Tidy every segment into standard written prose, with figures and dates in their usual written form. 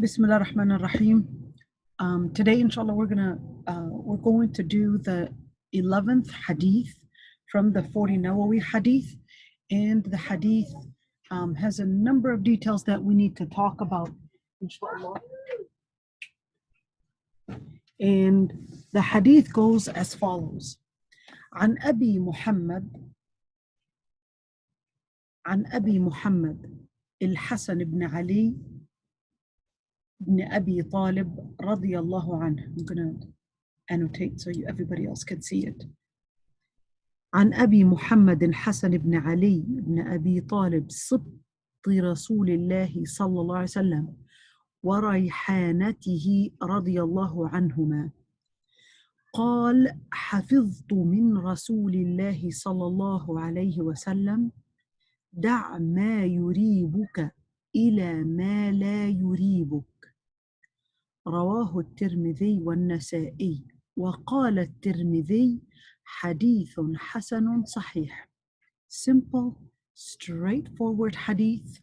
Bismillah ar-Rahman ar-Rahim. Today, inshallah, we're going to do the 11th hadith from the 40 Nawawi Hadith, and the hadith has a number of details that we need to talk about, inshallah. And the hadith goes as follows: عن أبي محمد الحسن بن علي بن أبي طالب رضي الله عنه. I'm going to annotate so everybody else can see it. عن أبي محمد الحسن بن علي بن أبي طالب سبط رسول الله صلى الله عليه وسلم وريحانته رضي الله عنهما قال: حفظت من رسول الله صلى الله عليه وسلم: دع ما يريبك إلى ما لا يريبك. رواه الترمذي والنسائي، وقال الترمذي: حديث حسن صحيح. Simple, straightforward hadith.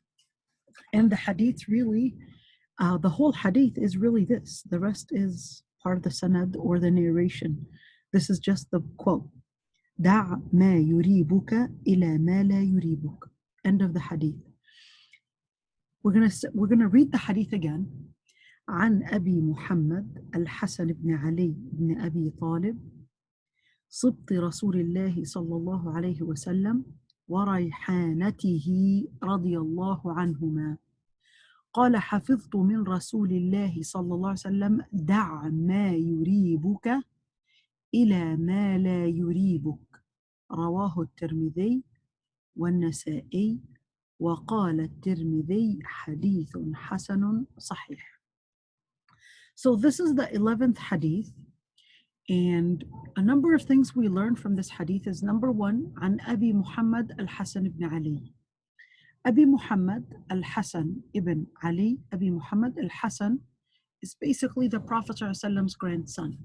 And the hadith really, the whole hadith is really this. The rest is part of the sanad or the narration. This is just the quote. دع ما يريبك إلى ما لا يريبك. End of the hadith. We're gonna read the hadith again. عن أبي محمد الحسن بن علي بن أبي طالب سبط رسول الله صلى الله عليه وسلم وريحانته رضي الله عنهما قال: حفظت من رسول الله صلى الله عليه وسلم: دع ما يريبك إلى ما لا يريبك. رواه الترمذي والنسائي، وقال الترمذي: حديث حسن صحيح. So this is the 11th hadith, and a number of things we learn from this hadith is: number one, عن أبي محمد الحسن بن علي. Abi Muhammad al-Hassan ibn Ali, Abi Muhammad al-Hassan is basically the Prophet ﷺ's grandson.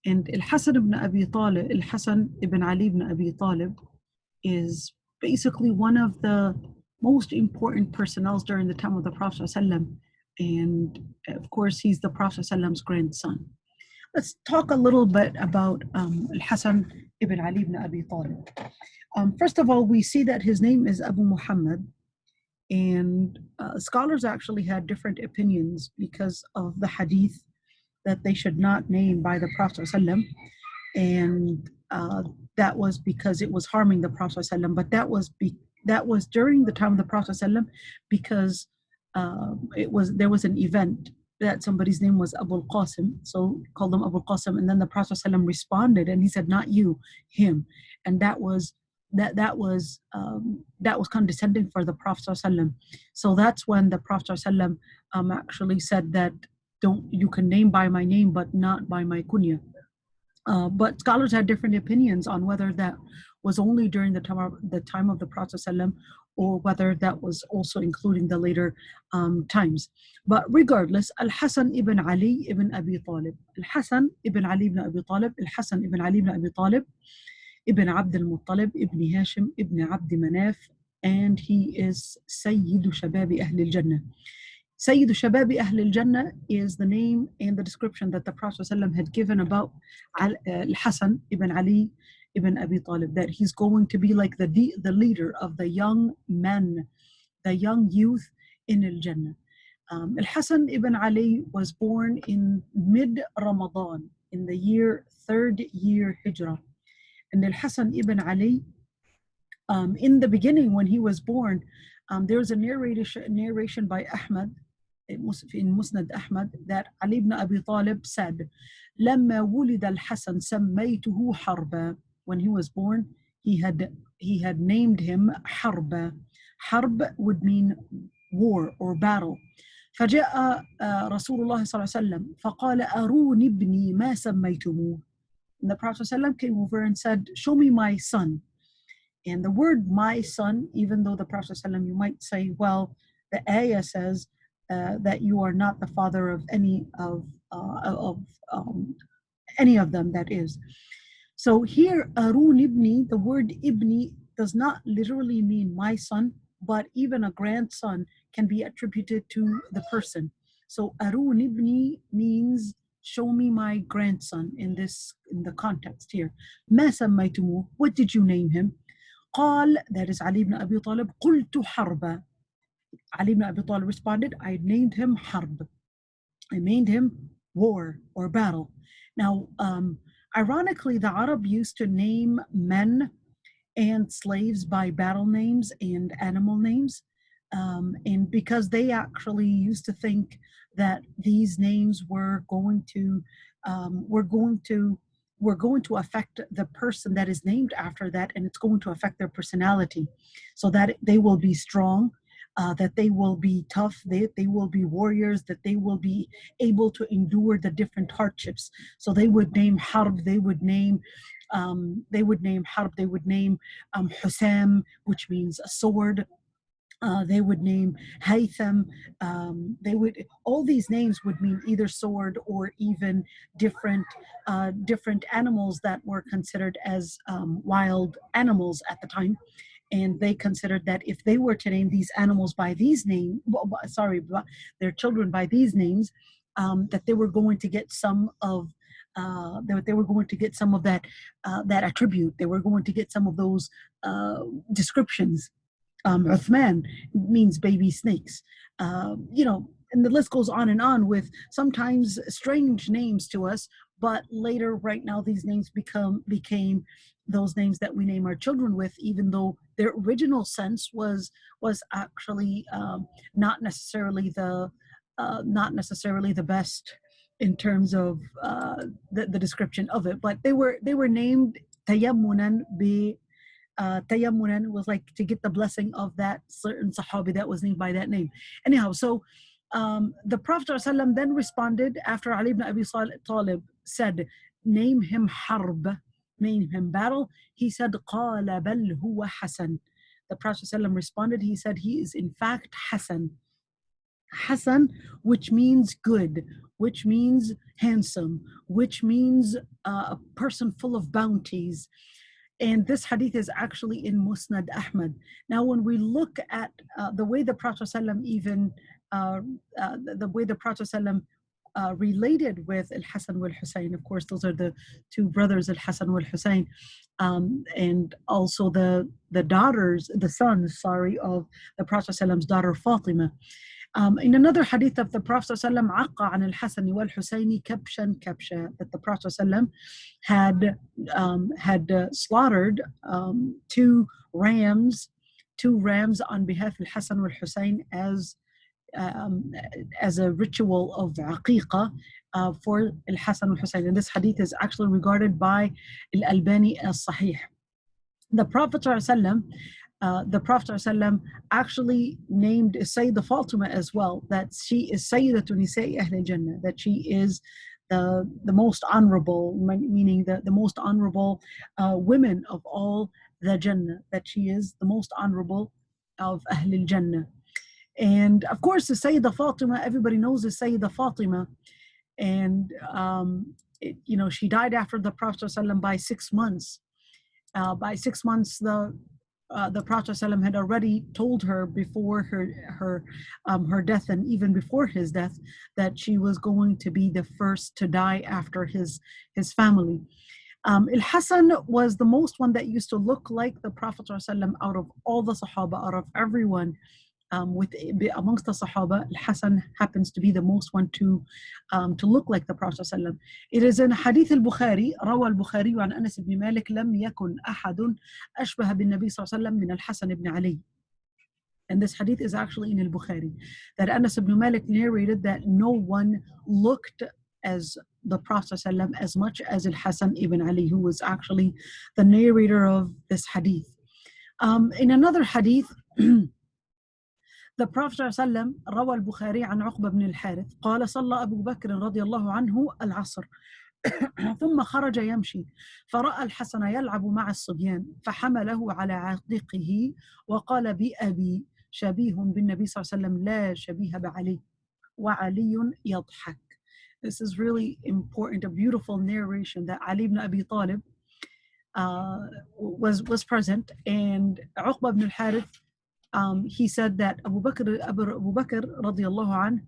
And al-Hassan ibn Abi Talib, al-Hassan ibn Ali ibn Abi Talib is basically one of the most important personnel during the time of the Prophet ﷺ. And of course, he's the Prophet ﷺ's grandson. Let's talk a little bit about al-Hassan ibn Ali ibn Abi Talib. First of all, we see that his name is Abu Muhammad, and scholars actually had different opinions because of the hadith that they should not name by the Prophet ﷺ, and that was because it was harming the Prophet ﷺ. But that was during the time of the Prophet ﷺ, because there was an event that somebody's name was Abu al-Qasim, so called him Abu al-Qasim, and then the Prophet ﷺ responded and he said, not you, him. And that was condescending for the Prophet ﷺ. So that's when the Prophet ﷺ actually said that you can name by my name but not by my kunya. But scholars had different opinions on whether that was only during the time of the Prophet ﷺ, or whether that was also including the later times. But regardless, Al-Hassan ibn Ali ibn Abi Talib. Al-Hassan ibn Ali ibn Abi Talib. Al-Hassan ibn Ali ibn Abi Talib ibn Abd al-Muttalib ibn Hashim ibn Abd Manaf, and he is Sayyidu Shababi Ahl al-Jannah. Sayyidu Shababi Ahl al-Jannah is the name and the description that the Prophet ﷺ had given about Al-Hassan ibn Ali ibn Abi Talib, that he's going to be like the leader of the young men, the young youth in Al-Jannah. Al-Hassan ibn Ali was born in mid-Ramadan in the third year Hijrah. And Al-Hassan ibn Ali, in the beginning when he was born, there's a narration by Ahmad, in Musnad Ahmad, that Ali ibn Abi Talib said, لما ولد الحسن سميته حربا. When he was born, he had named him Harba. Harb would mean war or battle. فجاء رسول الله صلى الله عليه وسلم فقال أروني ابني ما سميتموه. And the Prophet ﷺ came over and said, show me my son. And the word my son, even though the Prophet ﷺ, you might say, well, the ayah says that you are not the father of any of them, that is. So here, Arun ibni, the word ibni does not literally mean my son, but even a grandson can be attributed to the person. So Arun ibni means show me my grandson in the context here. ما سميتموه, what did you name him? قال, that is Ali ibn Abi Talib, قلت حربا. Ali ibn Abi Talib responded, I named him Harb. I named him war or battle. Now, ironically, the Arab used to name men and slaves by battle names and animal names. And because they actually used to think that these names were going to affect the person that is named after that, and it's going to affect their personality, so that they will be strong, that they will be tough, they will be warriors, that they will be able to endure the different hardships. So they would name Harb, they would name Harb, they would name Husam, which means a sword. They would name Haytham. All these names would mean either sword or even different animals that were considered as wild animals at the time. And they considered that if they were to name these animals by these names, their children by these names, that they were going to get some of they were going to get some of that attribute. They were going to get some of those descriptions. Uthman means baby snakes. And the list goes on and on with sometimes strange names to us, but later, right now, these names became those names that we name our children with, even though their original sense was actually not necessarily the best in terms of the description of it. But they were named tayammunan bi tayammunan, was like to get the blessing of that certain sahabi that was named by that name. Anyhow, so the Prophet ﷺ then responded after Ali ibn Abi Talib said, name him Harb, name him battle. He said, قال بل هو حسن. The Prophet ﷺ responded, he said, he is in fact Hassan. Hassan, which means good, which means handsome, which means a person full of bounties. And this hadith is actually in Musnad Ahmad. Now, when we look at the way the Prophet ﷺ even, the way the Prophet ﷺ related with Al-Hassan wal-Hussein, of course, those are the two brothers, Al-Hassan wal-Hussein, and also the sons, of the Prophet ﷺ's daughter Fatima. In another hadith of the Prophet ﷺ, عَقَّ عَنِ الْحَسَنِ وَالْحُسَيْنِ كَبْشًا كَبْشًا, that the Prophet ﷺ had slaughtered two rams on behalf of Hassan wal Hussein as a ritual of aqiqah for Al-Hassan wal Hussein. And this hadith is actually regarded by Al-Albani as Sahih. The Prophet ﷺ actually named Sayyidah Fatima as well, that she is Sayyidatu Nisa'i Ahl Jannah, that she is the most honorable, meaning the most honorable women of all the Jannah, that she is the most honorable of Ahl Jannah. And of course, the Sayyidah Fatima, everybody knows the Sayyidah Fatima, and she died after the Prophet ﷺ by 6 months. By 6 months, the Prophet ﷺ had already told her before her death, and even before his death, that she was going to be the first to die after his family. Al-Hassan was the most one that used to look like the Prophet ﷺ out of all the Sahaba, out of everyone. Amongst the Sahaba, Al-Hassan happens to be the most one to look like the Prophet ﷺ. It is in Hadith al-Bukhari, روى البخاري عن أنس بن مالك لم يكن أحد أشبه بالنبي صلى الله عليه وسلم من الحسن ibn Ali. And this hadith is actually in al-Bukhari, that Anas ibn Malik narrated that no one looked as the Prophet ﷺ as much as Al-Hassan ibn Ali, who was actually the narrator of this hadith. In another hadith, the Prophet ﷺ روى البخاري عن عقبة بن الحارث قال صلى أبو بكر رضي الله عنه العصر ثم خرج يمشي فرأى الحسن يلعب مع الصبيان فحمله على عاتقه وقال بأبي شبيه بالنبي صلى الله عليه وسلم لا شبيه بعلي وعلي يضحك. This is really important, a beautiful narration that Ali ibn Abi Talib was present, and Uqba ibn al-Harith, he said that Abu Bakr radiallahu anh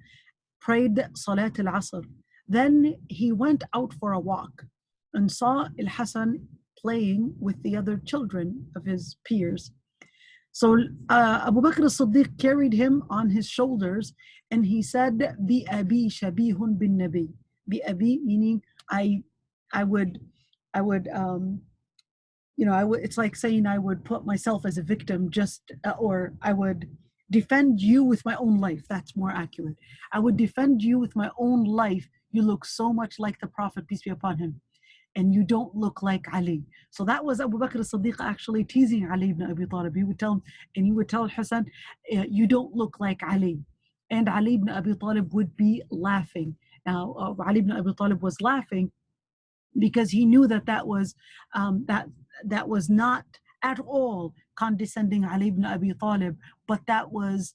prayed Salat al-Asr. Then he went out for a walk and saw Al-Hassan playing with the other children of his peers. So Abu Bakr as-Siddiq carried him on his shoulders and he said, Bi abi shabihun bin nabi. Bi abi meaning I would it's like saying I would put myself as a victim or I would defend you with my own life. That's more accurate. I would defend you with my own life. You look so much like the Prophet, peace be upon him, and you don't look like Ali. So that was Abu Bakr as-Siddiq actually teasing Ali ibn Abi Talib. He would tell him, and he would tell Hassan, you don't look like Ali. And Ali ibn Abi Talib would be laughing. Now, Ali ibn Abi Talib was laughing because he knew that was not at all condescending Ali ibn Abi Talib, but that was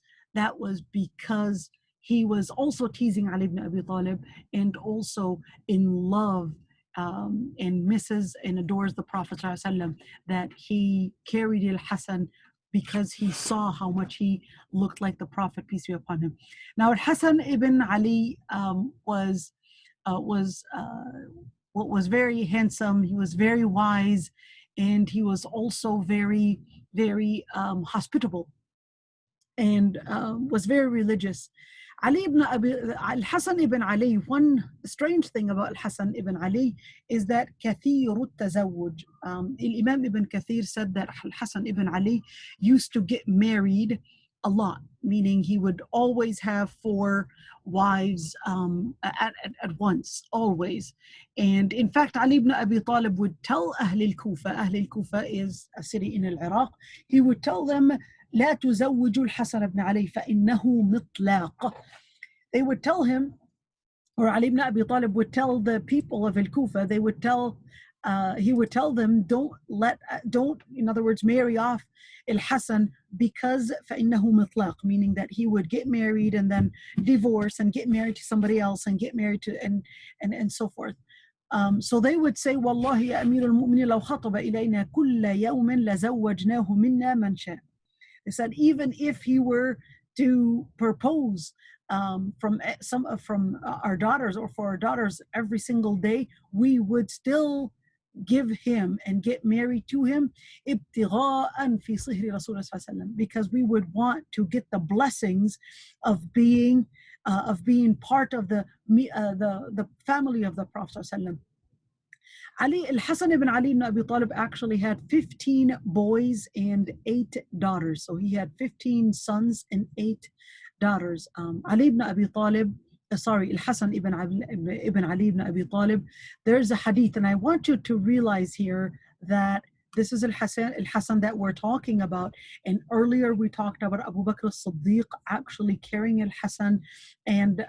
because he was also teasing Ali ibn Abi Talib and also in love and misses and adores the Prophet ﷺ, that he carried Al-Hassan because he saw how much he looked like the Prophet, peace be upon him. Now, Hassan ibn Ali was very handsome. He was very wise, and he was also very, very hospitable, and was very religious. Al-Hassan ibn Ali, one strange thing about Al-Hassan ibn Ali is that كثير التزوج. Imam Ibn Kathir said that Al-Hassan ibn Ali used to get married a lot, meaning he would always have 4 wives at once, always. And in fact, Ali ibn Abi Talib would tell Ahl al-Kufa is a city in Iraq, he would tell them, لا تزوجوا الحسن بن علي فإنه مطلاق. They would tell him, or Ali ibn Abi Talib would tell the people of Al-Kufa, he would tell them, don't, in other words, marry off Al-Hassan, because فإنه مطلاق, meaning that he would get married and then divorce and get married to somebody else and get married to and so forth. So they would say, والله يا أمير المؤمنين لو خطب إلينا كل يوم لزوجناه منا من شاء. They said, even if he were to propose from our daughters, or for our daughters every single day, we would still give him and get married to him ابتغاء في صهر رسول الله صلى الله عليه وسلم, because we would want to get the blessings of being part of the family of the Prophet صلى الله عليه وسلم. Al-Hassan ibn Ali ibn Abi Talib actually had 15 boys and 8 daughters. So he had 15 sons and 8 daughters. Ali ibn Abi Talib, Al-Hassan ibn Ali ibn Abi Talib, there's a hadith, and I want you to realize here that this is Al-Hassan that we're talking about. And earlier we talked about Abu Bakr as-Siddiq actually carrying Al-Hassan and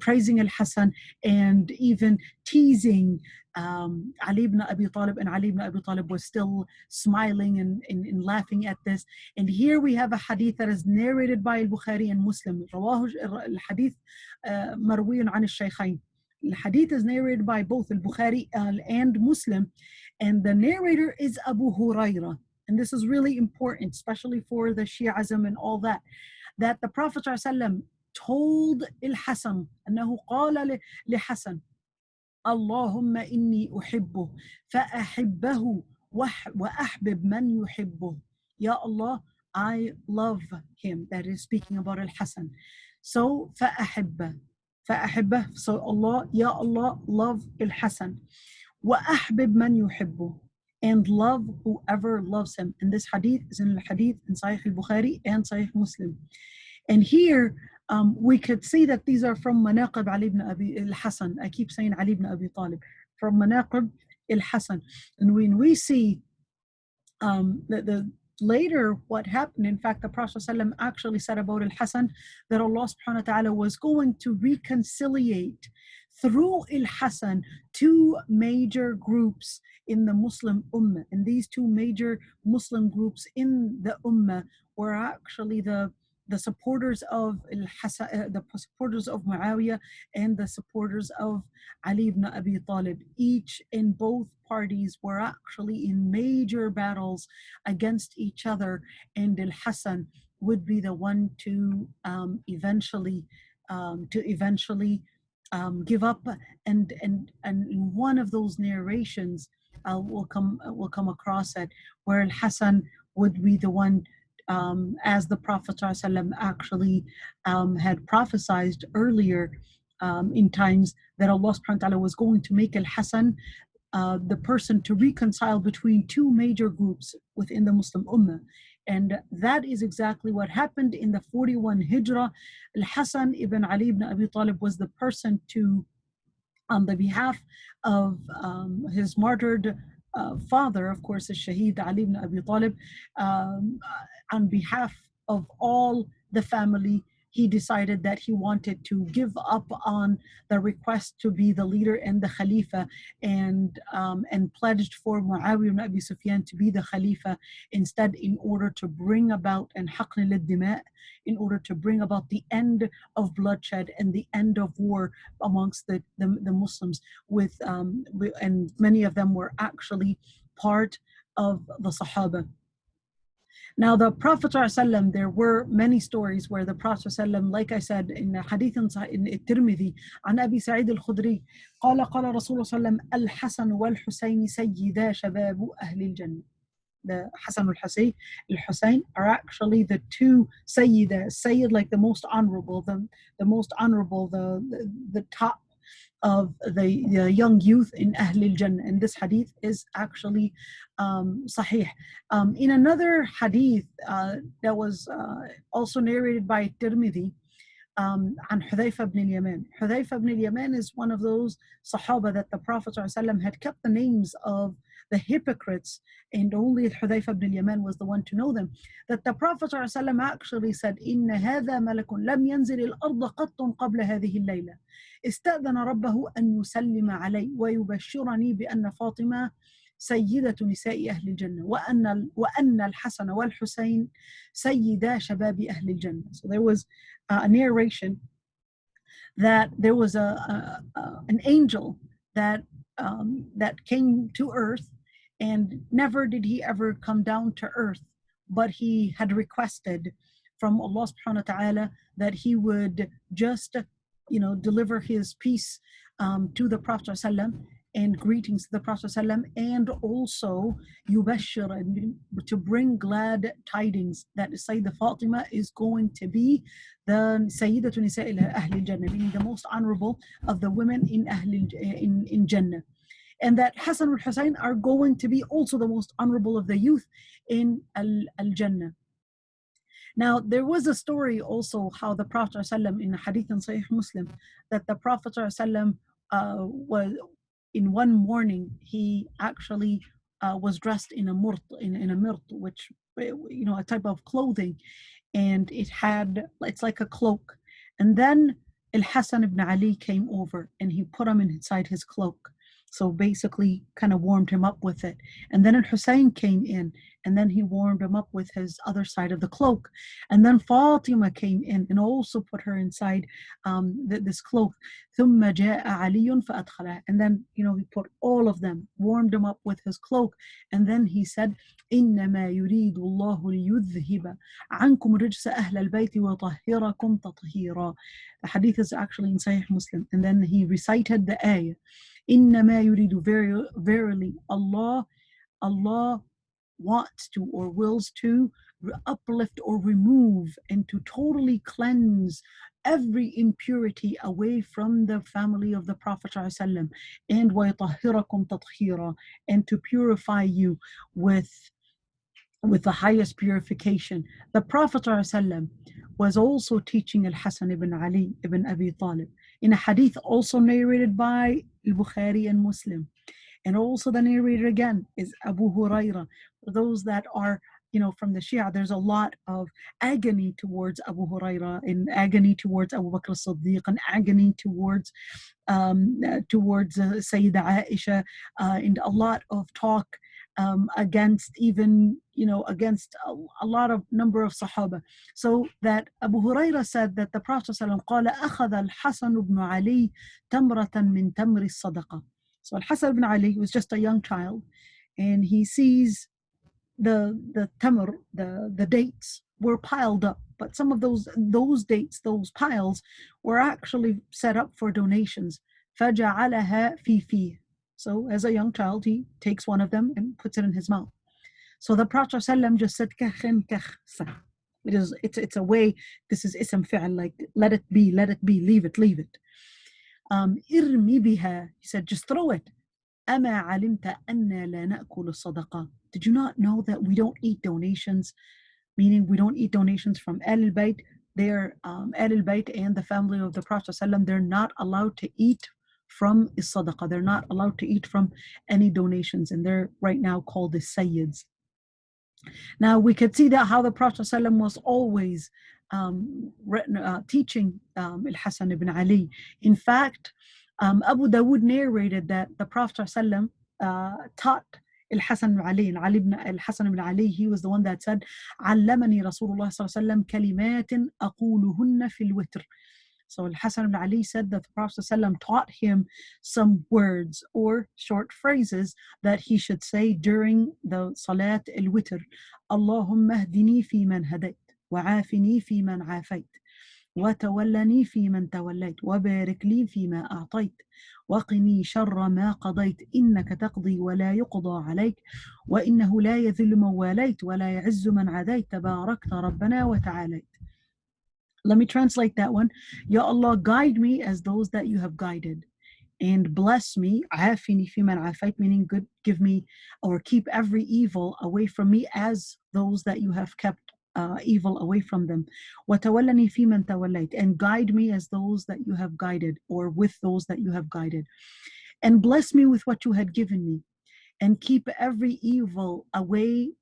praising Al-Hassan and even teasing Ali ibn Abi Talib, and Ali ibn Abi Talib was still smiling and laughing at this. And here we have a hadith that is narrated by Al-Bukhari and Muslim. Al-Hadith marwiyun an al-Shaykhayn. The hadith is narrated by both Al-Bukhari and Muslim, and the narrator is Abu Huraira. And this is really important, especially for the Shi'ism and all that the Prophet ﷺ told Al-Hassan, أنه قال لحسن اللهم إني أحبه فأحبه وأحبب من يحبه. Ya Allah, I love him. That is speaking about Al-Hassan. So فأحبه. So Allah, Ya Allah, love Al-Hassan. وأحبب من يحبه, and love whoever loves him. And this hadith is in Al-Hadith in Sahih Al-Bukhari and Sahih Muslim. And here we could see that these are from Manaqib Ali ibn Abi Al-Hassan. I keep saying Ali ibn Abi Talib. From Manaqib Al-Hassan. And when we see the later what happened, in fact, the Prophet ﷺ actually said about Al-Hassan that Allah subhanahu wa ta'ala was going to reconciliate through Al-Hassan 2 major groups in the Muslim Ummah. And these 2 major Muslim groups in the Ummah were actually the supporters of Al-Hassan, the supporters of Muawiyah, and the supporters of Ali ibn Abi Talib. Each in both parties were actually in major battles against each other, and Al-Hassan would be the one to eventually to eventually give up. And in one of those narrations, we'll come across it, where Al-Hassan would be the one, as the Prophet ﷺ actually had prophesied earlier in times, that Allah subhanahu wa ta'ala was going to make Al-Hassan the person to reconcile between two major groups within the Muslim Ummah. And that is exactly what happened in the 41 Hijrah. Al-Hassan Ibn Ali ibn Abi Talib was the person to, on the behalf of his martyred father, of course, Shaheed Ali ibn Abi Talib, on behalf of all the family, he decided that he wanted to give up on the request to be the leader and the Khalifa, and pledged for Muawiyah ibn Abi Sufyan to be the Khalifa instead, in order to bring about an haqn lid-dima', in order to bring about the end of bloodshed and the end of war amongst the Muslims, and many of them were actually part of the Sahaba. Now, the Prophet ﷺ, there were many stories where the Prophet ﷺ, like I said in Hadith in Tirmidhi, عن أبي سعيد الخدري قال قال رسول الله صلى الله عليه وسلم الحسن والحسين سيدا شباب أهل الجنة. The Hassan al-Hussein are actually the two Sayyida, Sayyid, like the most honorable, the most honorable, the top of the young youth in Ahl al-Jannah. And this hadith is actually sahih. In another hadith that was also narrated by Tirmidhi, عن حذيفة بن اليمان. Hudhayfa ibn al-Yaman is one of those Sahaba that the Prophet ﷺ had kept the names of the hypocrites, and only Hudhayfa ibn al-Yaman was the one to know them. That the Prophet ﷺ actually said, إن هذا ملك لم ينزل الأرض قط قبل هذه الليلة استأذن ربه أن يسلم علي ويبشرني بأن فاطمة سيدة نساء أهل الجنة وأن الحسن والحسين سيدا شباب أهل الجنة. So there was a narration that there was an angel that came to earth, and never did he ever come down to earth, but he had requested from Allah subhanahu wa ta'ala that he would just deliver his peace to the Prophet ﷺ, and greetings to the Prophet ﷺ, and also yubashir, to bring glad tidings that Sayyidah Fatima is going to be the Sayyidatu Nisa Ahl Jannah, meaning the most honorable of the women in Jannah, and that Hassan and Hussein are going to be also the most honorable of the youth in Al-Jannah. Now, there was a story also how the Prophet ﷺ, in a hadith in Sahih Muslim, that the Prophet ﷺ was, in one morning, he actually was dressed in a murt, which, a type of clothing, and it's like a cloak. And then Al-Hassan ibn Ali came over and he put him inside his cloak. So basically kind of warmed him up with it. And then Al-Hussein came in, and then he warmed him up with his other side of the cloak. And then Fatima came in and also put her inside this cloak. ثم جاء علي فأدخله. And then, he put all of them, warmed them up with his cloak. And then he said, إنما يريد الله ليذهب عنكم رجس أهل البيت ويطهركم تطهيرا. The hadith is actually in Sahih Muslim. And then he recited the ayah. إنما يريد, verily Allah wants to or wills to uplift or remove and to totally cleanse every impurity away from the family of the Prophet ﷺ, and وَيَطَهِّرَكُمْ تَطْهِيرًا, and to purify you with the highest purification. The Prophet ﷺ was also teaching Al-Hassan ibn Ali ibn Abi Talib in a hadith also narrated by Al-Bukhari and Muslim. And also the narrator again is Abu Huraira. For those that are, from the Shia, there's a lot of agony towards Abu Huraira, and agony towards Abu Bakr as-Siddiq, and agony towards Sayyidah Aysha, and a lot of talk against even, against a lot of number of Sahaba. So that Abu Huraira said that the Prophet ﷺ قال أخذ الحسن بن علي تمرة من تمر الصدقة. So Al-Hassan ibn Ali was just a young child, and he sees the tamr, the dates were piled up. But some of those dates, those piles, were actually set up for donations. فَجَعَلَهَا فِي فِيهِ. So as a young child, he takes one of them and puts it in his mouth. So the Prophet ﷺ just said, كَخٍ كَخْ. It's a way, this is ism fi'al, like let it be, leave it. ارمي بها. He said, just throw it. أما علمت أن لا نأكل الصدقة. Did you not know that we don't eat donations? Meaning we don't eat donations from Ahlul Bayt. They're Ahlul Bayt and the family of the Prophet ﷺ, they're not allowed to eat from as-sadaqah. They're not allowed to eat from any donations, and they're right now called the Sayyids. Now we could see that how the Prophet ﷺ was always teaching Al-Hassan Ibn Ali. In fact, Abu Dawood narrated that the Prophet ﷺ taught Al-Hassan ibn Ali, Al-Hassan ibn Ali, he was the one that said, علمني رسول الله صلى الله عليه وسلم كلمات أقولهن في الوتر. So Al-Hassan ibn Ali said that the Prophet ﷺ taught him some words or short phrases that he should say during the Salat al-Witr. Allahumma hdini fi man hadayt, wa afini fi man afayt, wa tawallani fi man tawallayt, wa barik li fi ma a'tayt, wa qini sharra ma qadayt, innaka taqdi wa la yuqda alayk, wa innahu la yadhillu man walayt, wa la ya'izzu man adayt, tabarakta rabbana wa ta'alayt. Let me translate that one. Ya Allah, guide me as those that you have guided, and bless me, afini fi man afayt, meaning good, give me or keep every evil away from me as those that you have kept evil away from them. وَتَوَلَّنِي فِي مَنْ تَوَلَّيْتَ, and guide me as those that you have guided, or with those that you have guided. And bless me with what you had given me, and keep every evil away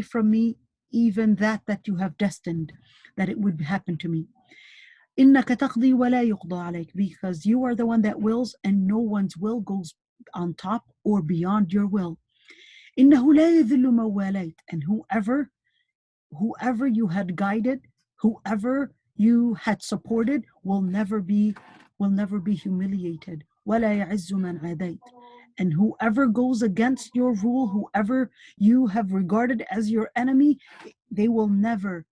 from me, even that you have destined that it would happen to me. إِنَّكَ تَقْضِي وَلَا يُقْضَى عَلَيْكَ, because you are the one that wills and no one's will goes on top or beyond your will. إِنَّهُ لَا يَذِلُّ مَنْ وَالَيْتَ, and whoever you had guided, whoever you had supported will never be humiliated. وَلَا يَعِزُّ مَنْ عَادَيْتَ, and whoever goes against your rule, whoever you have regarded as your enemy, they will never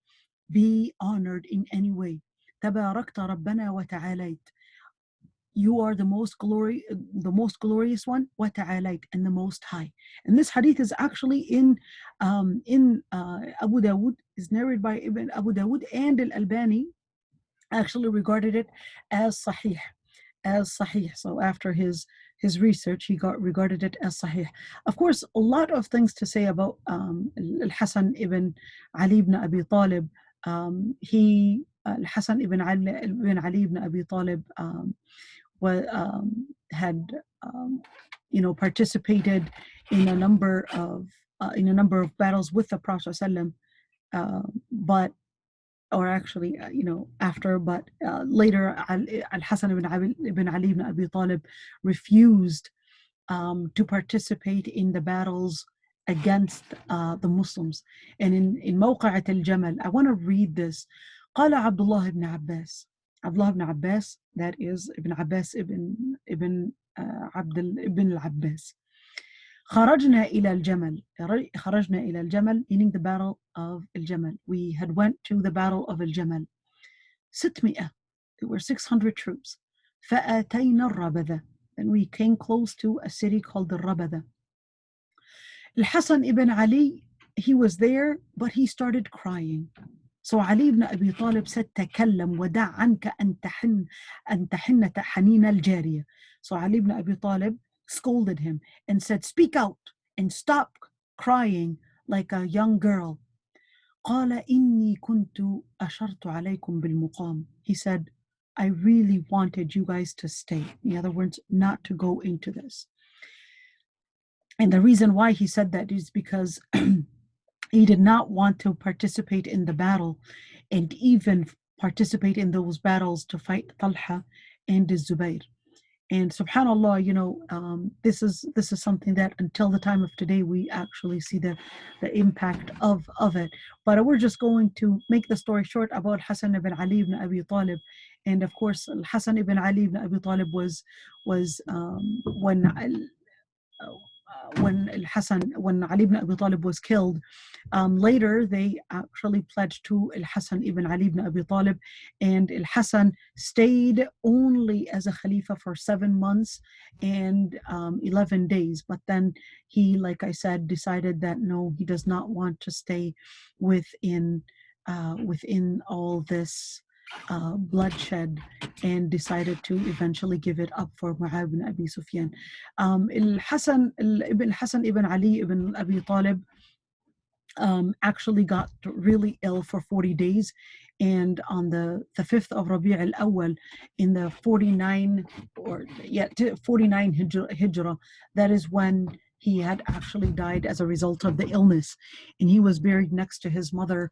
be honored in any way. تباركت ربنا وتعاليت. You are the most glorious one, وتعاليت, and the most high. And this hadith is actually in Abu Dawood, is narrated by Ibn Abu Dawood, and Al-Albani actually regarded it as sahih. So after his research, he regarded it as sahih. Of course, a lot of things to say about Al-Hassan Ibn Ali ibn Abi Talib. Hassan Ibn Ali ibn Abi Talib had participated in a number of battles with the Prophet ﷺ, later Al-Hassan Ibn Ali ibn Abi Talib refused to participate in the battles against the Muslims. And in موقعة الجمل, I want to read this. قال عبد الله ibn Abbas. Abdullah ibn Abbas, that is Ibn Abbas ibn al-Abbas. خرجنا إلى الجمل, meaning the battle of al-Jamal. We had went to the battle of al-Jamal. 600, there were 600 troops. فأتينا الربذة, and we came close to a city called the Rabada. Al-Hassan ibn Ali, he was there, but he started crying. So Ali ibn Abi Talib said, تكلم ودع عنك أن تحن حنين الجارية. So Ali ibn Abi Talib scolded him and said, speak out and stop crying like a young girl. قال إني كنت أشرت عليكم بالمقام. He said, I really wanted you guys to stay. In other words, not to go into this. And the reason why he said that is because he did not want to participate in the battle, and even participate in those battles to fight Talha and Zubayr. And subhanAllah, this is something that until the time of today we actually see the impact of it. But we're just going to make the story short about Hassan ibn Ali ibn Abi Talib. And of course, Hassan ibn Ali ibn Abi Talib was when when Ali ibn Abi Talib was killed, later they actually pledged to Hassan ibn Ali ibn Abi Talib, and Hassan stayed only as a Khalifa for 7 months and 11 days. But then he, like I said, decided that no, he does not want to stay within all this bloodshed, and decided to eventually give it up for Mu'awiyah ibn Abi Sufyan. Hassan ibn Ali ibn Abi Talib actually got really ill for 40 days. And on the 5th of Rabi' al-Awwal in the 49 Hijrah, that is when he had actually died as a result of the illness. And he was buried next to his mother,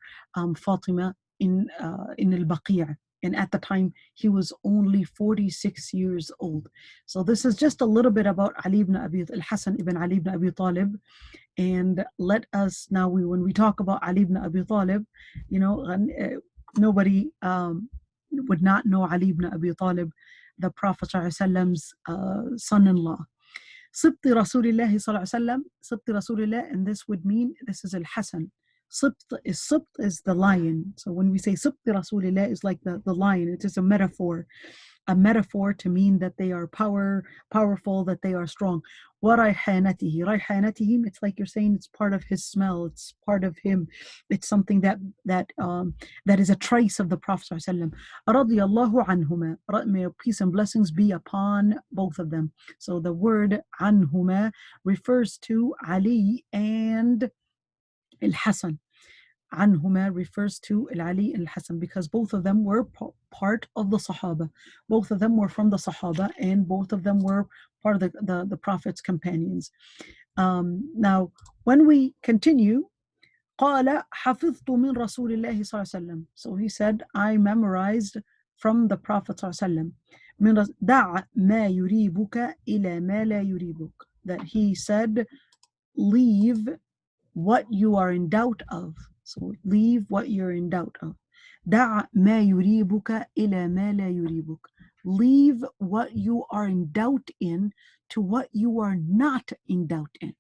Fatima, in al-Baqi'. And at the time, he was only 46 years old. So this is just a little bit about Hassan ibn Ali ibn Abi Talib. And let us now, when we talk about Ali ibn Abi Talib, nobody would not know Ali ibn Abi Talib, the Prophet ﷺ's son-in-law. Sibti Rasulullah sallallahu Sibti Rasulullah, and this would mean, this is Al-Hasan. Sibt is the lion. So when we say Sibti Rasulullah, is like the lion. It is a metaphor to mean that they are powerful, that they are strong. وَرَيْحَانَتِهِ رَيْحَانَتِهِ, it's like you're saying it's part of his smell, it's part of him, it's something that is a trace of the Prophet ﷺ. رَضِيَ اللَّهُ عَنْهُمَا, may peace and blessings be upon both of them. So the word عَنْهُمَا refers to Ali and Al-Hasan. Anhuma refers to Ali and Hassan, because both of them were part of the Sahaba. Both of them were from the Sahaba, and both of them were part of the Prophet's companions. Now, when we continue, قال حفظت من رسول الله صلى الله عليه وسلم. So he said, I memorized from the Prophet صلى الله عليه وسلم. دع ما يريبك إلى ما لا يريبك. That he said, leave what you are in doubt of. So leave what you're in doubt of. دع ما يريبك إلى ما لا يريبك. Leave what you are in doubt in to what you are not in doubt in.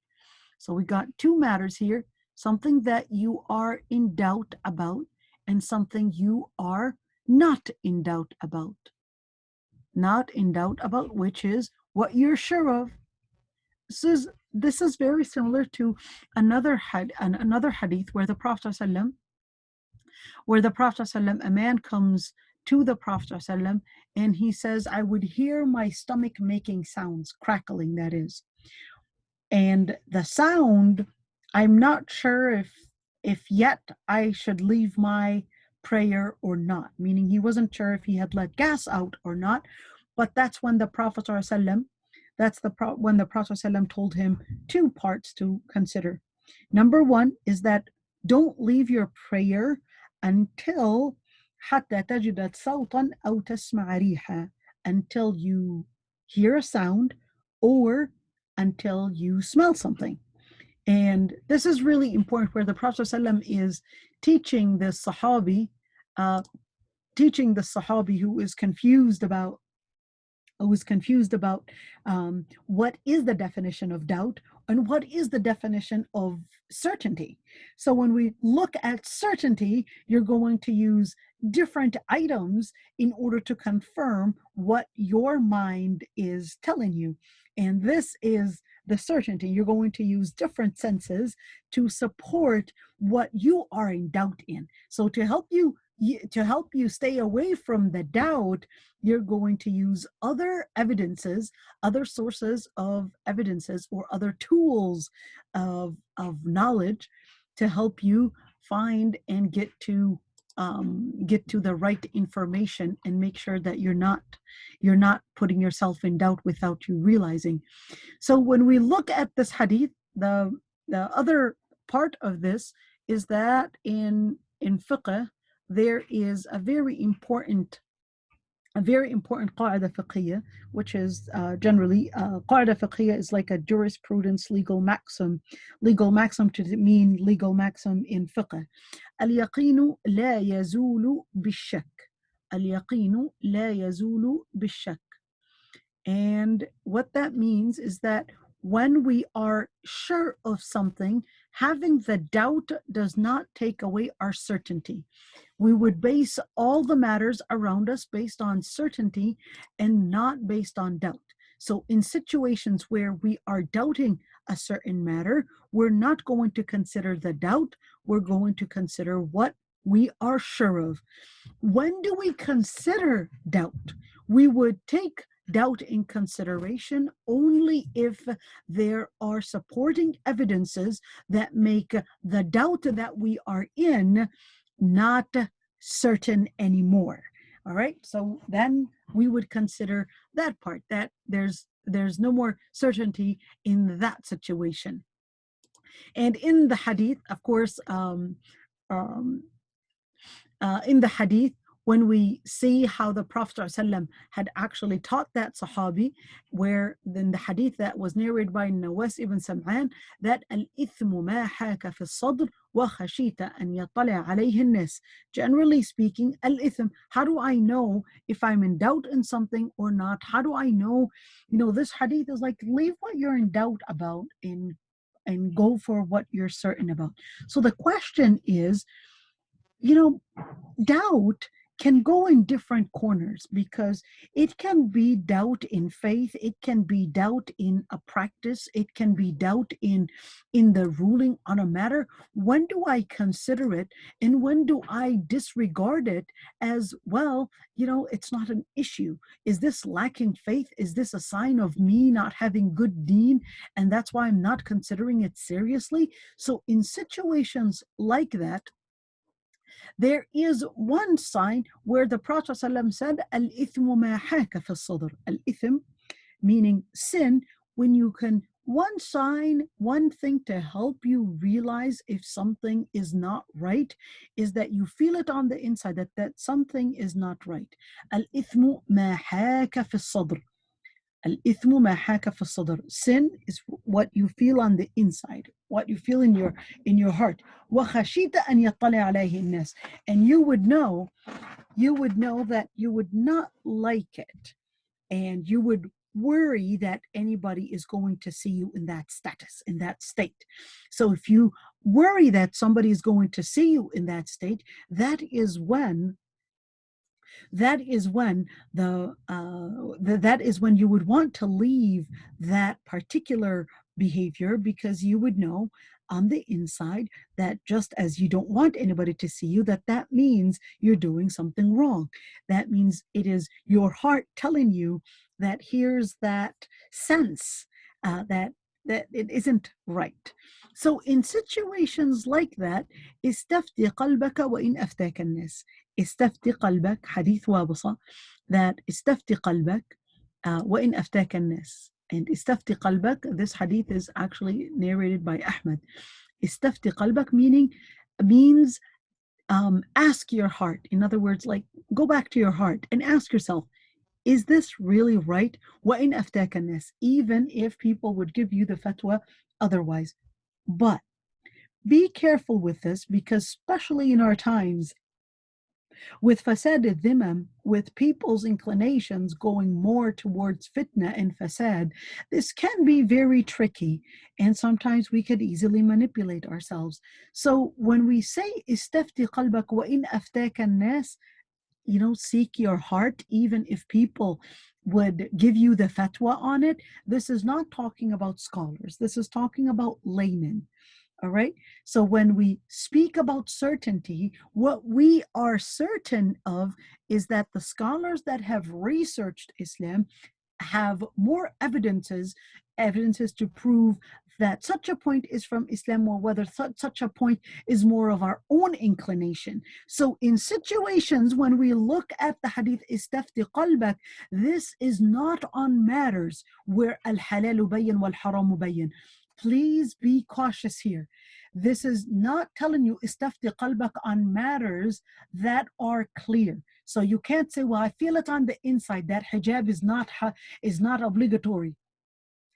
So we got two matters here: something that you are in doubt about, and something you are not in doubt about. Not in doubt about, which is what you're sure of. This is very similar to another hadith where the Prophet ﷺ, a man comes to the Prophet ﷺ, and he says, I would hear my stomach making sounds, crackling, that is. And the sound, I'm not sure if yet I should leave my prayer or not, meaning he wasn't sure if he had let gas out or not. But that's when the Prophet ﷺ, when the Prophet ﷺ told him two parts to consider. Number one is that don't leave your prayer until حتى تجد صوتا أو تسمع ريحا, until you hear a sound or until you smell something. And this is really important, where the Prophet ﷺ is teaching the Sahabi who is confused about what is the definition of doubt and what is the definition of certainty. So when we look at certainty, you're going to use different items in order to confirm what your mind is telling you. And this is the certainty. You're going to use different senses to support what you are in doubt in. So to help you stay away from the doubt, you're going to use other evidences, other sources of evidences, or other tools of knowledge to help you find and get to the right information, and make sure that you're not putting yourself in doubt without you realizing. So when we look at this hadith, the other part of this is that in fiqh, there is a very important قاعدة fiqhiyya, which is generally قاعدة fiqhiyya is like a jurisprudence legal maxim to mean legal maxim in fiqh. اليقين لا يزول بالشك. اليقين لا يزول بالشك. And what that means is that when we are sure of something, having the doubt does not take away our certainty. We would base all the matters around us based on certainty and not based on doubt. So in situations where we are doubting a certain matter, we're not going to consider the doubt, we're going to consider what we are sure of. When do we consider doubt? We would take doubt in consideration only if there are supporting evidences that make the doubt that we are in not certain anymore. All right, so then we would consider that part, that there's no more certainty in that situation. And in the hadith, of course, um, in the hadith, when we see how the Prophet ﷺ had actually taught that Sahabi, where in the hadith that was narrated by Nawawi ibn Sam'an, that al-ithmu ma haka fi as-sadr wa khashita an yatala alayhi an-nas. Generally speaking, al-ithm, how do I know if I'm in doubt in something or not? How do I know? This hadith is like, leave what you're in doubt about and go for what you're certain about. So the question is, doubt can go in different corners, because it can be doubt in faith, it can be doubt in a practice, it can be doubt in the ruling on a matter. When do I consider it and when do I disregard it as, well, it's not an issue? Is this lacking faith? Is this a sign of me not having good deen, and that's why I'm not considering it seriously? So in situations like that, there is one sign where the Prophet ﷺ said, Al-ithmu ma haka fi sadr. Al-ithm, meaning sin, when you can, one sign, one thing to help you realize if something is not right is that you feel it on the inside, that something is not right. Al-ithmu ma haka fi sadr. Al-ithmu ma haka fi sadr. Sin is what you feel on the inside, what you feel in your heart. Wa khashita an yattali alayhi an-nas. And you would know that you would not like it, and you would worry that anybody is going to see you in that status, in that state. So if you worry that somebody is going to see you in that state, that is when that is when you would want to leave that particular behavior, because you would know on the inside that just as you don't want anybody to see you, that means you're doing something wrong. That means it is your heart telling you that here's that sense that it isn't right. So in situations like that, استفتي قلبك وإن أفتاك الناس. استفتي قلبك, حديث وابصة, that استفتي قلبك وإن أفتاك الناس. And استفتي قلبك, this hadith is actually narrated by Ahmad. استفتي قلبك means ask your heart. In other words, like, go back to your heart and ask yourself, is this really right? وإن أفتاك الناس, even if people would give you the fatwa otherwise. But be careful with this, because especially in our times, with fasad al-dhimam, with people's inclinations going more towards fitna and fasad, this can be very tricky, and sometimes we could easily manipulate ourselves. So when we say istafti qalbak wa in aftaka an-nas, seek your heart, even if people would give you the fatwa on it. This is not talking about scholars. This is talking about laymen. All right. So when we speak about certainty, what we are certain of is that the scholars that have researched Islam have more evidences to prove that such a point is from Islam, or whether such a point is more of our own inclination. So in situations when we look at the hadith, istafti qalbak, this is not on matters where al-halalu bayyin wal-haramu bayyin. Please be cautious here. This is not telling you istafti qalbak on matters that are clear. So you can't say, well, I feel it on the inside that hijab is not obligatory.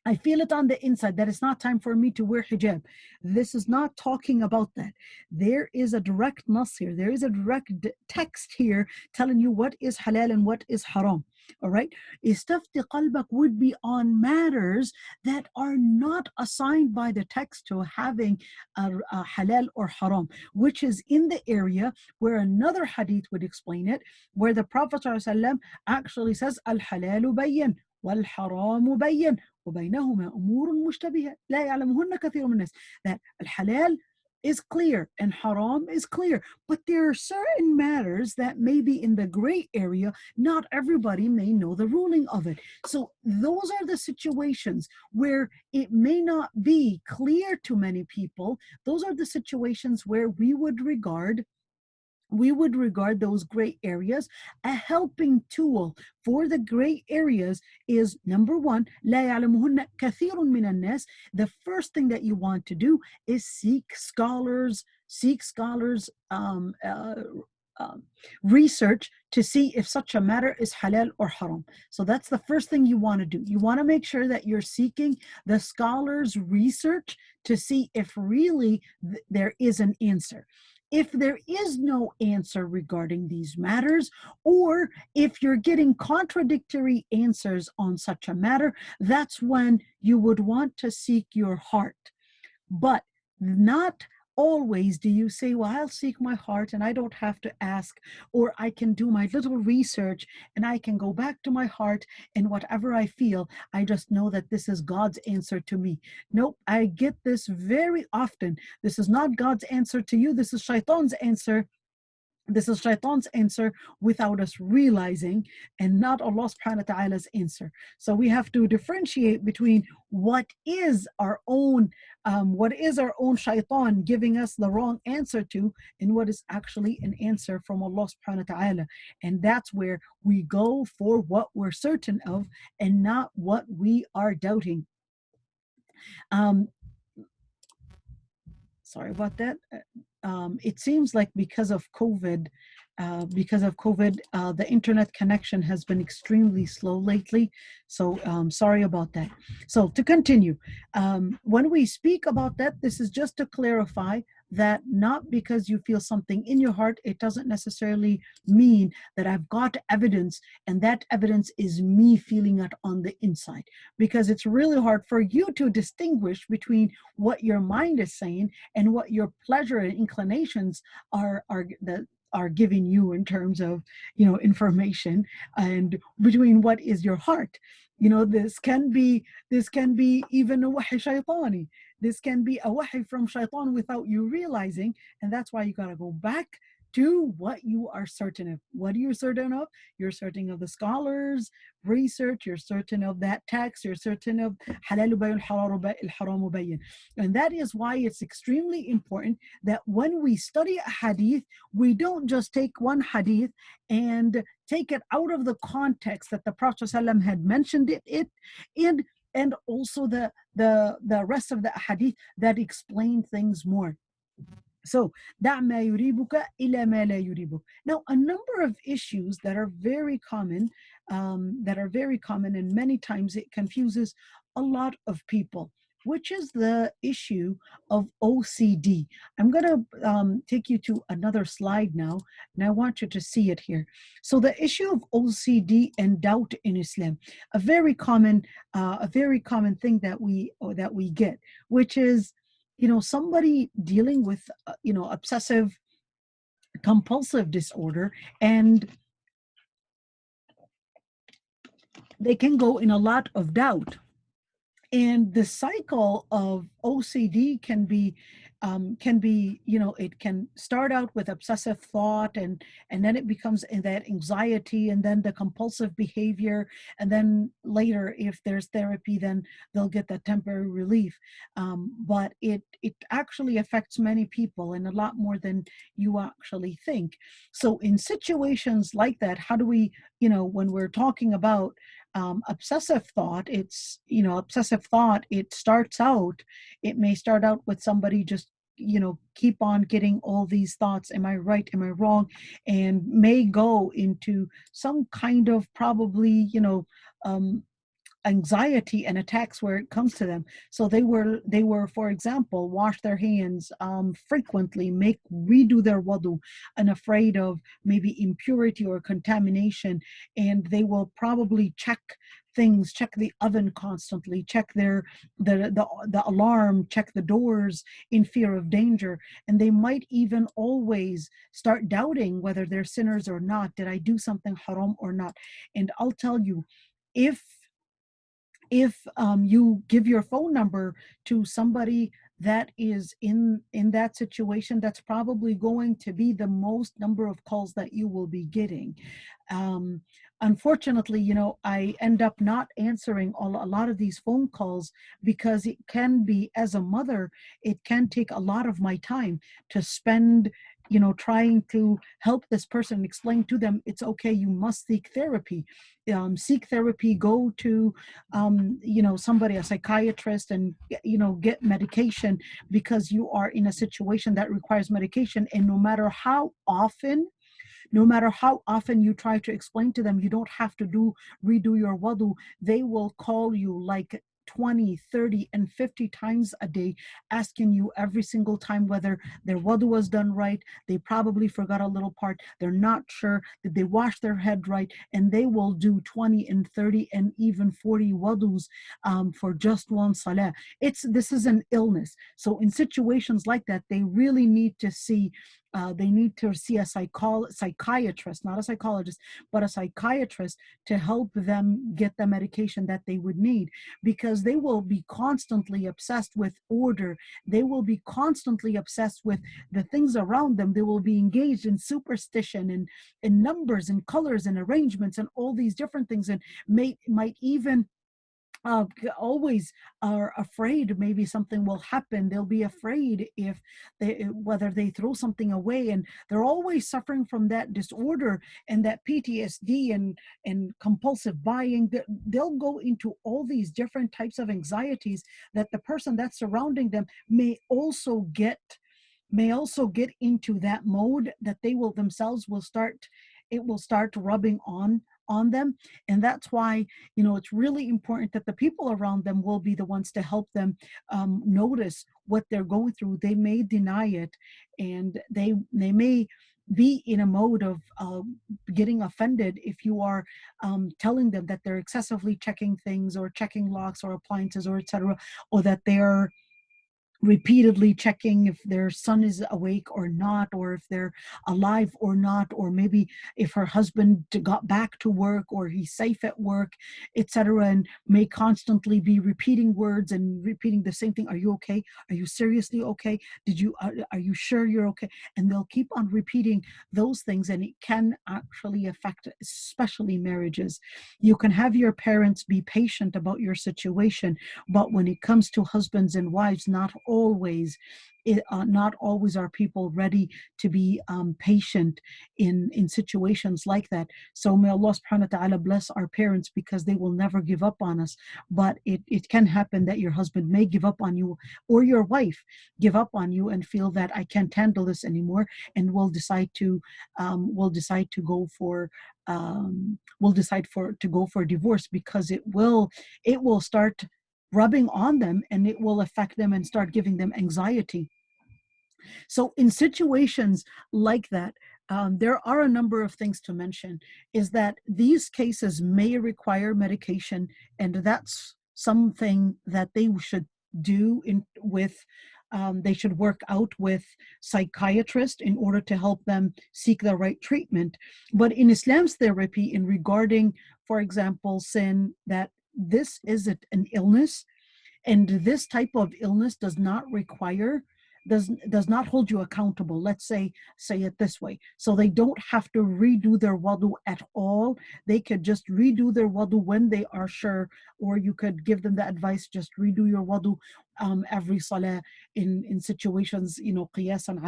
I feel it on the inside that it's not time for me to wear hijab. This is not talking about that. There is a direct nas here. There is a direct text here telling you what is halal and what is haram. All right. Istafti qalbak would be on matters that are not assigned by the text to having a halal or haram, which is in the area where another hadith would explain it, where the Prophet ﷺ actually says, Al halalu bayyin, wal haramu bayyin, وبينهما أمور مشتبهة لا يعلمهن كثير من الناس. That al halal is clear and haram is clear, but there are certain matters that may be in the gray area. Not everybody may know the ruling of it. So those are the situations where it may not be clear to many people. Those are the situations where we would regard those gray areas. A helping tool for the gray areas is number one, لا يعلمهن كثير من الناس. The first thing that you want to do is seek scholars research to see if such a matter is halal or haram. So that's the first thing you want to do. You want to make sure that you're seeking the scholars research to see if really there is an answer. If there is no answer regarding these matters, or if you're getting contradictory answers on such a matter, that's when you would want to seek your heart. But not always do you say, well, I'll seek my heart and I don't have to ask, or I can do my little research and I can go back to my heart, and whatever I feel, I just know that this is God's answer to me. Nope, I get this very often. This is not God's answer to you. This is Shaitan's answer. This is Shaitan's answer without us realizing, and not Allah subhanahu wa ta'ala's answer. So we have to differentiate between what is our own Shaitan giving us the wrong answer to, and what is actually an answer from Allah subhanahu wa ta'ala. And that's where we go for what we're certain of and not what we are doubting. Sorry about that. It seems like because of COVID, the internet connection has been extremely slow lately. So sorry about that. So to continue, when we speak about that, this is just to clarify that not because you feel something in your heart, it doesn't necessarily mean that I've got evidence and that evidence is me feeling it on the inside, because it's really hard for you to distinguish between what your mind is saying and what your pleasure and inclinations are giving you in terms of information, and between what is your heart. This can be even a wahy shaitani. This can be a wahy from shaitan without you realizing, and that's why you got to go back to what you are certain of. What are you certain of? You're certain of the scholars research, you're certain of that text, you're certain of halal bayn, haram bayn. And that is why it's extremely important that when we study a hadith, we don't just take one hadith and take it out of the context that the Prophet ﷺ had mentioned it in, and also the rest of the hadith that explain things more. So, دع ما يريبك إلى ما لا يريبك. Now, a number of issues that are very common, and many times it confuses a lot of people, which is the issue of OCD. I'm going to take you to another slide now, and I want you to see it here. So the issue of OCD and doubt in Islam, a very common thing that we get, which is somebody dealing with obsessive compulsive disorder, and they can go in a lot of doubt. And the cycle of OCD can be, it can start out with obsessive thought, and then it becomes that anxiety, and then the compulsive behavior, and then later, if there's therapy, then they'll get that temporary relief. But it actually affects many people, and a lot more than you actually think. So in situations like that, how do we, when we're talking about obsessive thought, it may start out with somebody just keep on getting all these thoughts, am I right, am I wrong, and may go into some kind of probably anxiety and attacks where it comes to them. So they were, for example, wash their hands frequently, redo their wudu, and afraid of maybe impurity or contamination. And they will probably check things, check the oven constantly, check the alarm, check the doors in fear of danger. And they might even always start doubting whether they're sinners or not. Did I do something haram or not? And I'll tell you, if you give your phone number to somebody that is in that situation, that's probably going to be the most number of calls that you will be getting. um, Unfortunately, I end up not answering a lot of these phone calls, because it can be, as a mother, it can take a lot of my time to spend trying to help this person, explain to them it's okay, you must seek therapy. Seek therapy, go to somebody, a psychiatrist, and get medication, because you are in a situation that requires medication. And no matter how often you try to explain to them you don't have to redo your wudu, they will call you like 20, 30, and 50 times a day, asking you every single time whether their wudu was done right. They probably forgot a little part. They're not sure that they wash their head right, and they will do 20 and 30 and even 40 wudus for just one salah. This is an illness. So in situations like that, they really need to see a psychiatrist, not a psychologist, but a psychiatrist, to help them get the medication that they would need, because they will be constantly obsessed with order. They will be constantly obsessed with the things around them. They will be engaged in superstition and numbers and colors and arrangements and all these different things, and might even always are afraid maybe something will happen. They'll be afraid whether they throw something away, and they're always suffering from that disorder and that PTSD and compulsive buying. They'll go into all these different types of anxieties that the person that's surrounding them may also get into that mode, that they will themselves will start it will start rubbing on them. And that's why it's really important that the people around them will be the ones to help them notice what they're going through. They may deny it, and they may be in a mode of getting offended if you are telling them that they're excessively checking things, or checking locks or appliances, or etc., or that they're repeatedly checking if their son is awake or not, or if they're alive or not, or maybe if her husband got back to work, or he's safe at work, etc., and may constantly be repeating words and repeating the same thing. Are you okay? Are you seriously okay? Are you sure you're okay? And they'll keep on repeating those things, and it can actually affect especially marriages. You can have your parents be patient about your situation, but when it comes to husbands and wives, not always are people ready to be patient in situations like that. So may Allah subhanahu wa ta'ala bless our parents, because they will never give up on us. But it can happen that your husband may give up on you, or your wife give up on you, and feel that I can't handle this anymore, and will decide to go for divorce, because it will start rubbing on them, and it will affect them and start giving them anxiety. So in situations like that, there are a number of things to mention. Is that these cases may require medication, and that's something that they should do they should work out with psychiatrists in order to help them seek the right treatment. But in Islam's therapy, in regarding, for example, sin, that this is an illness, and this type of illness does not hold you accountable. Let's say it this way. So they don't have to redo their wudu at all. They could just redo their wudu when they are sure, or you could give them the advice, just redo your wudu every salah, in situations, qiyasan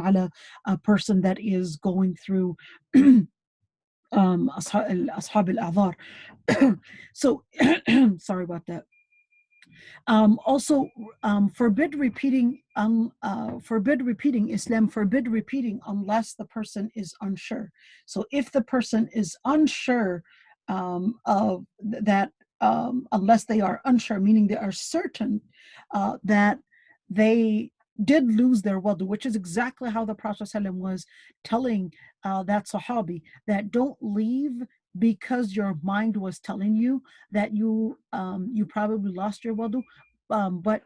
ala a person that is going through ashab al-a'dhar. So sorry about that. Also, Islam forbid repeating unless the person is unsure. So if the person is unsure of that, unless they are unsure, meaning they are certain that they did lose their wudu, which is exactly how the Prophet ﷺ was telling that Sahabi, that don't leave because your mind was telling you that you probably lost your wudu, but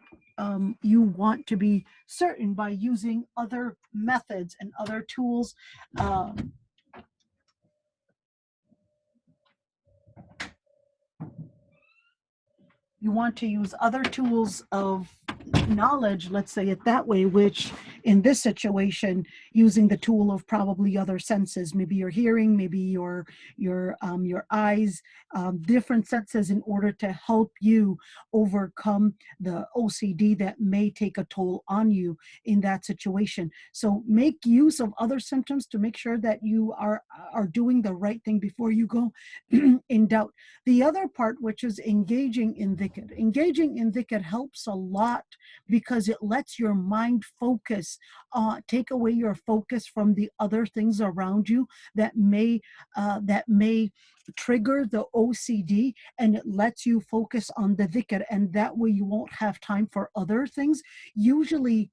you want to be certain by using other methods and other tools. You want to use other tools of knowledge, let's say it that way, which in this situation, using the tool of probably other senses, maybe your hearing, maybe your eyes, different senses, in order to help you overcome the OCD that may take a toll on you in that situation. So make use of other symptoms to make sure that you are doing the right thing before you go in doubt. The other part, which is engaging in dhikr. Engaging in dhikr helps a lot because it lets your mind focus, take away your focus from the other things around you that may trigger the OCD, and it lets you focus on the dhikr, and that way you won't have time for other things. Usually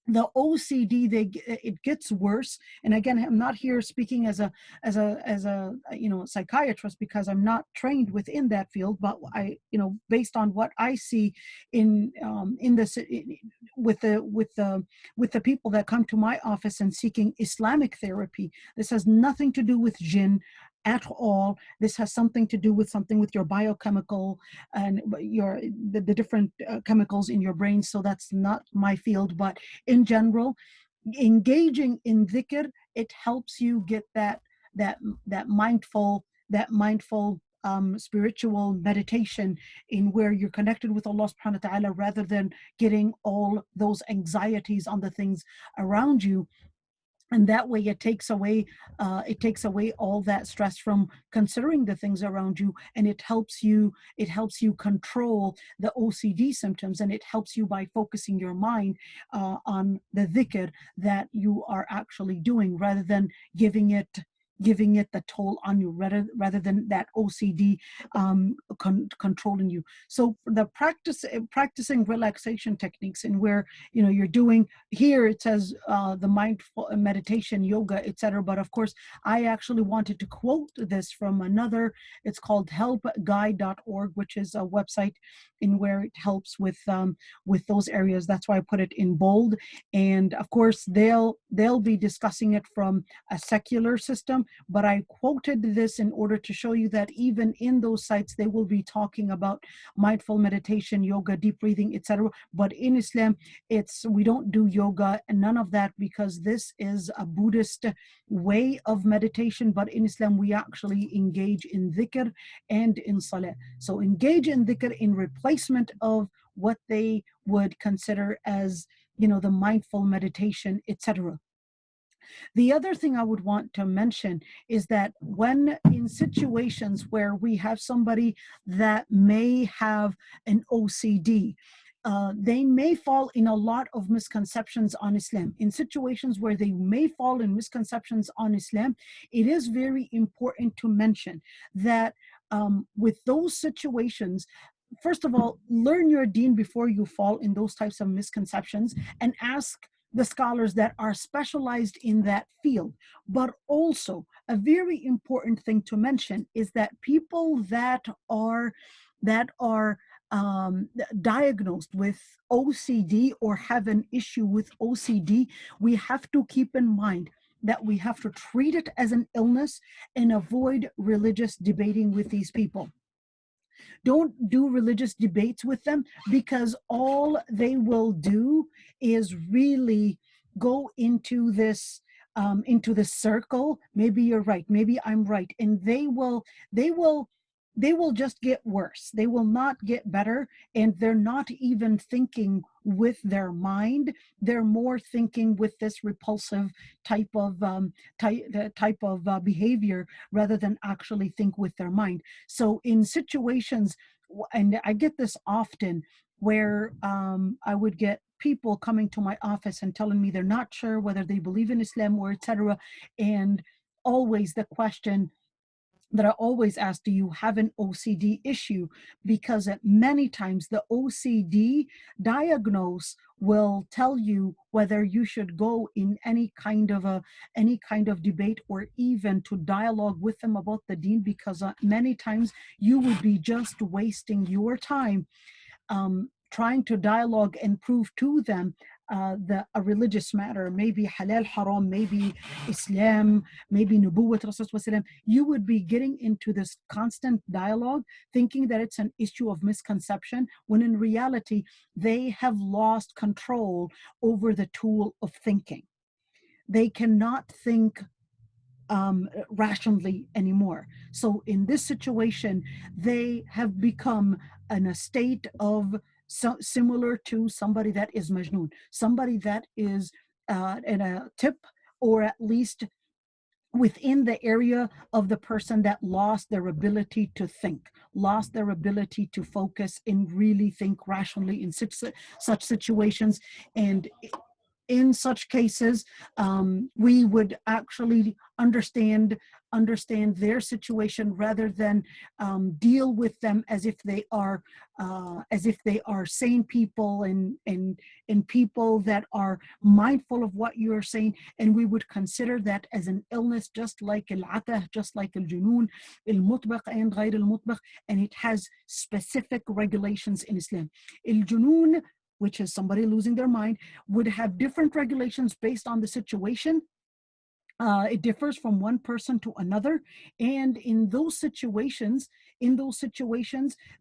the OCD, it gets worse. And again, I'm not here speaking as a psychiatrist, because I'm not trained within that field. But I, based on what I see in this, with the people that come to my office and seeking Islamic therapy, this has nothing to do with jinn at all. This has something to do with your biochemical and the different chemicals in your brain. So that's not my field, but in general, engaging in dhikr, it helps you get that mindful spiritual meditation, in where you're connected with Allah subhanahu wa ta'ala, rather than getting all those anxieties on the things around you. And that way it takes away all that stress from considering the things around you, and it helps you control the OCD symptoms, and it helps you by focusing your mind on the dhikr that you are actually doing, rather than giving it the toll on you, rather than that OCD controlling you. So the practicing relaxation techniques, and where you're doing, here it says the mindful meditation, yoga, etc. But of course, I actually wanted to quote this from another. It's called helpguide.org, which is a website in where it helps with those areas. That's why I put it in bold. And of course, they'll be discussing it from a secular system, but I quoted this in order to show you that even in those sites, they will be talking about mindful meditation, yoga, deep breathing, etc. But in Islam, we don't do yoga and none of that, because this is a Buddhist way of meditation. But in Islam, we actually engage in dhikr and in salah. So engage in dhikr in replacement of what they would consider as the mindful meditation, etc. The other thing I would want to mention is that when in situations where we have somebody that may have an OCD, they may fall in a lot of misconceptions on Islam. In situations where they may fall in misconceptions on Islam, it is very important to mention that with those situations, first of all, learn your deen before you fall in those types of misconceptions, and ask the scholars that are specialized in that field. But also, a very important thing to mention is that people that are diagnosed with OCD or have an issue with OCD, we have to keep in mind that we have to treat it as an illness and avoid religious debating with these people. Don't do religious debates with them, because all they will do is really go into this circle. Maybe you're right, maybe I'm right, and they will just get worse. They will not get better, and they're not even thinking with their mind. They're more thinking with this repulsive type of behavior, rather than actually think with their mind. So in situations, and I get this often, where I would get people coming to my office and telling me they're not sure whether they believe in Islam or etc. And always the question, that I always ask, do you have an OCD issue? Because at many times the OCD diagnose will tell you whether you should go in any kind of debate or even to dialogue with them about the deen, because many times you would be just wasting your time trying to dialogue and prove to them a religious matter, maybe halal haram, maybe Islam, maybe Nubuwwat Rasul, you would be getting into this constant dialogue thinking that it's an issue of misconception, when in reality, they have lost control over the tool of thinking. They cannot think rationally anymore. So in this situation, they have become in a state of similar to somebody that is majnoon, somebody that is in a tip, or at least within the area of the person that lost their ability to think, lost their ability to focus and really think rationally in such situations. And in such cases, we would actually understand their situation rather than deal with them as if they are sane people and people that are mindful of what you're saying. And we would consider that as an illness, just like al-atah, just like al-junoon, al-mutbaq and ghayr al-mutbaq, and it has specific regulations in Islam. Al-junoon, which is somebody losing their mind, would have different regulations based on the situation. It differs from one person to another, and in those situations,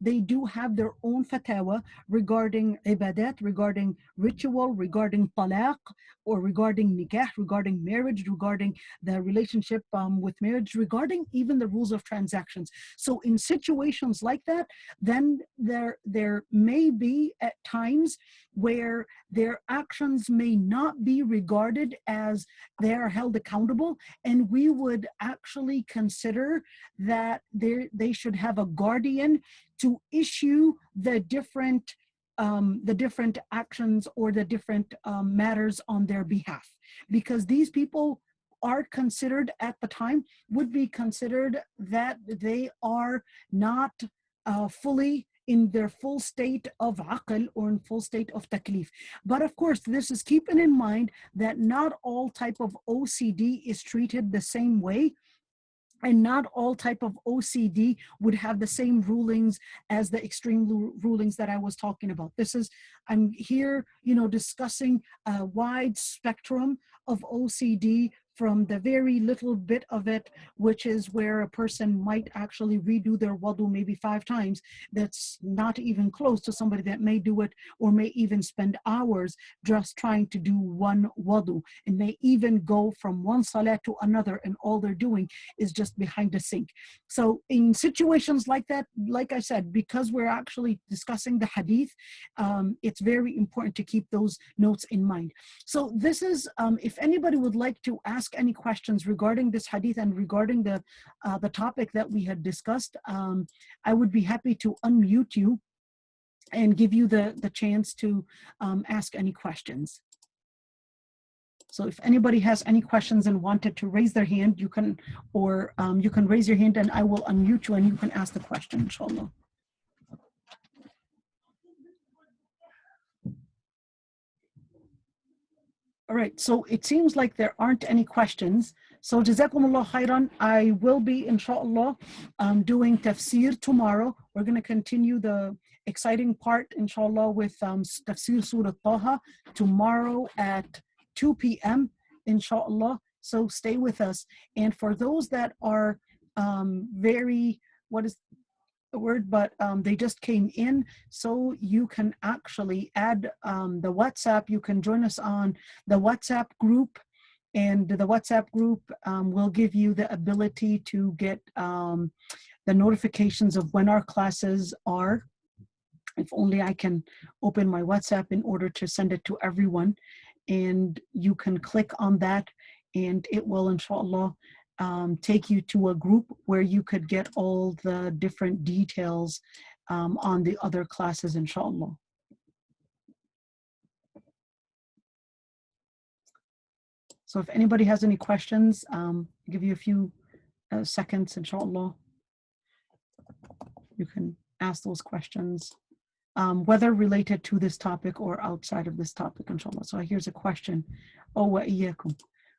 they do have their own fatwa regarding ibadat, regarding ritual, regarding talaq, or regarding nikah, regarding marriage, regarding the relationship with marriage, regarding even the rules of transactions. So in situations like that, then there may be at times where their actions may not be regarded as they are held accountable, and we would actually consider that they should have a guardian to issue the different actions or the different matters on their behalf, because these people are considered at the time, would be considered that they are not fully in their full state of aql or in full state of taklif. But of course, this is keeping in mind that not all type of OCD is treated the same way, and not all type of OCD would have the same rulings as the extreme rulings that I was talking about. I'm here, discussing a wide spectrum of OCD, from the very little bit of it, which is where a person might actually redo their wudu maybe 5 times. That's not even close to somebody that may do it, or may even spend hours just trying to do one wudu, and may even go from one salah to another, and all they're doing is just behind the sink. So in situations like that, like I said, because we're actually discussing the hadith, it's very important to keep those notes in mind. So this is, if anybody would like to ask any questions regarding this hadith and regarding the topic that we had discussed, I would be happy to unmute you and give you the chance to ask any questions. So if anybody has any questions and wanted to raise their hand, you can, or you can raise your hand and I will unmute you and you can ask the question, inshallah. All right, so it seems like there aren't any questions. So Jazakumullah khairan. I will be, inshallah, doing tafsir tomorrow. We're going to continue the exciting part, inshallah, with tafsir Surah Taha tomorrow at 2 p.m., inshallah. So stay with us. And for those that are what is the word, but they just came in, so you can actually add the WhatsApp. You can join us on the WhatsApp group, and the WhatsApp group will give you the ability to get the notifications of when our classes are. If only I can open my WhatsApp in order to send it to everyone, and you can click on that and it will, inshallah, take you to a group where you could get all the different details on the other classes, inshallah. So if anybody has any questions, I'll give you a few seconds, inshallah. you can ask those questions, whether related to this topic or outside of this topic, inshallah. So here's a question. Oh, wa iyyakum,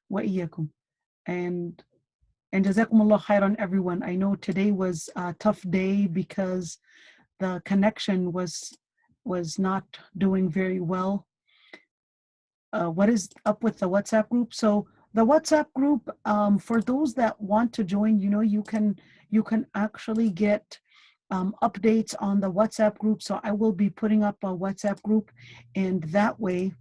wa iyyakum. And jazakumullah khairan, everyone. I know today was a tough day because the connection was not doing very well. What is up with the WhatsApp group? So the WhatsApp group, for those that want to join, you can actually get updates on the WhatsApp group. So I will be putting up a WhatsApp group, and that way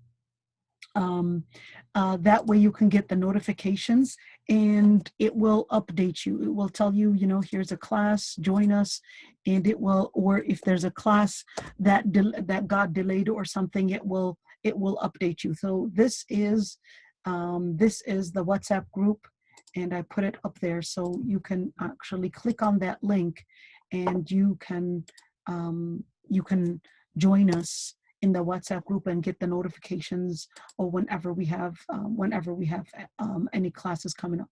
you can get the notifications, and it will update you. It will tell you, here's a class, join us, and it will, or if there's a class that got delayed or something, it will update you. So this is the WhatsApp group, and I put it up there so you can actually click on that link, and you can join us in the WhatsApp group and get the notifications or whenever we have any classes coming up.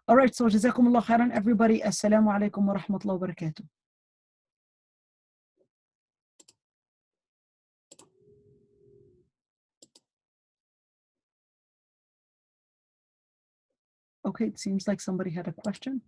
All right, so jazakumullah khairan, everybody. Assalamu alaikum wa rahmatullahi wa barakatuh. Okay, it seems like somebody had a question.